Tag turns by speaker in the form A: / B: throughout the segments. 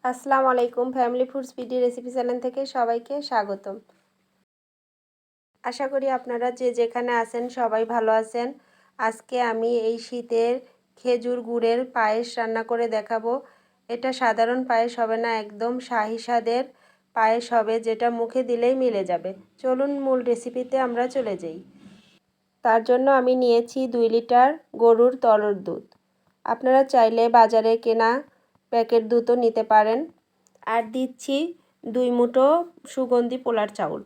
A: আসসালামু আলাইকুম। Family foods BD recipe channel থেকে সবাইকে স্বাগতম। আশা করি আপনারা যে যেখানে আছেন সবাই ভালো আছেন। আজকে আমি এই শীতের খেজুর গুড়ের পায়েস রান্না করে দেখাবো। এটা সাধারণ পায়েস হবে না, একদম শাহি স্বাদের পায়েস হবে, যেটা মুখে দিলেই মিলে যাবে। চলুন মূল রেসিপিতে আমরা চলে যাই। তার জন্য আমি নিয়েছি 2 লিটার গরুর তরল দুধ। আপনারা চাইলে বাজারে কেনা প্যাকেট দুধও নিতে পারেন। আর দিচ্ছি 2 মুঠো সুগন্ধি পোলার চাউল।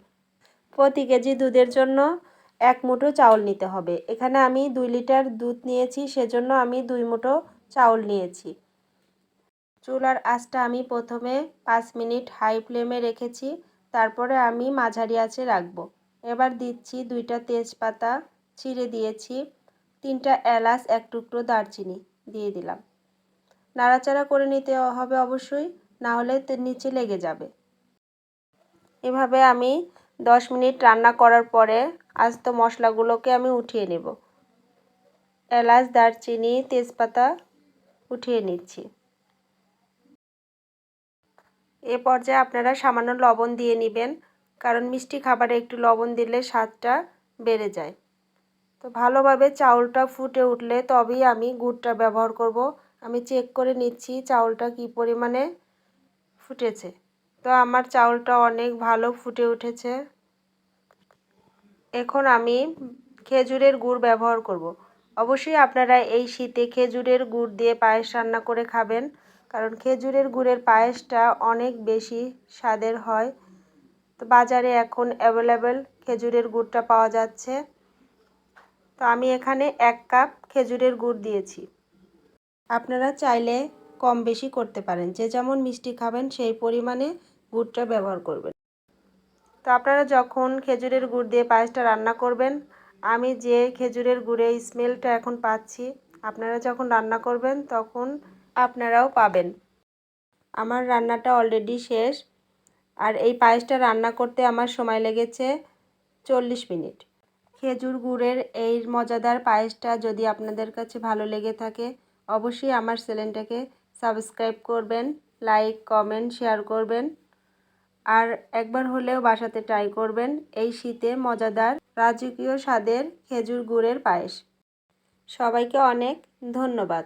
A: প্রতি কেজি দুধের জন্য 1 মুঠো চাউল নিতে হবে। এখানে আমি 2 লিটার দুধ নিয়েছি, সেজন্য আমি 2 মুঠো চাউল নিয়েছি। চুলার আঁচটা আমি প্রথমে 5 মিনিট হাই ফ্লেমে রেখেছি, তারপরে আমি মাঝারি আঁচে রাখবো। এবার দিচ্ছি 2টা তেজপাতা ছিঁড়ে দিয়েছি, 3টা এলাচ, 1 টুকরো দারচিনি দিয়ে দিলাম। নাড়াচাড়া করে নিতে হবে অবশ্যই, না হলে নিচে লেগে যাবে। এভাবে আমি 10 মিনিট রান্না করার পরে আস্ত মশলাগুলোকে আমি উঠিয়ে নেব। এলাচ, দারচিনি, তেজপাতা উঠিয়ে নিচ্ছি। এ পর্যায়ে আপনারা সামান্য লবণ দিয়ে নেবেন, কারণ মিষ্টি খাবারে একটু লবণ দিলে স্বাদটা বেড়ে যায়। তো ভালোভাবে চাউলটা ফুটে উঠলে তবেই আমি গুড়টা ব্যবহার করব। আমি চেক করে নিচ্ছি চাউলটা কি পরিমাণে ফুটেছে। তো আমার চাউলটা অনেক ভালো ফুটে উঠেছে। এখন আমি খেজুরের গুড় ব্যবহার করব। অবশ্যই আপনারা এই শীতে খেজুরের গুড় দিয়ে পায়েস রান্না করে খাবেন, কারণ খেজুরের গুড়ের পায়েসটা অনেক বেশি স্বাদের হয়। তো বাজারে এখন অ্যাভেলেবেল খেজুরের গুড়টা পাওয়া যাচ্ছে। তো আমি এখানে 1 কাপ খেজুরের গুড় দিয়েছি। আপনারা চাইলে কম বেশি করতে পারেন, যে যেমন মিষ্টি খাবেন সেই পরিমাণে গুড়টা ব্যবহার করবেন। তো আপনারা যখন খেজুরের গুড় দিয়ে পায়েসটা রান্না করবেন, আমি যে খেজুরের গুড়ের স্মেলটা এখন পাচ্ছি, আপনারা যখন রান্না করবেন তখন আপনারাও পাবেন। আমার রান্নাটা অলরেডি শেষ, আর এই পায়েসটা রান্না করতে আমার সময় লেগেছে 40 মিনিট। খেজুর গুড়ের এই মজাদার পায়েসটা যদি আপনাদের কাছে ভালো লেগে থাকে, অবশ্যই আমার চ্যানেলটাকে সাবস্ক্রাইব করবেন, লাইক, কমেন্ট, শেয়ার করবেন। আর একবার হলেও বাসাতে ট্রাই করবেন এই শীতে মজাদার রাজকীয় স্বাদের খেজুর গুড়ের পায়েস। সবাইকে অনেক ধন্যবাদ।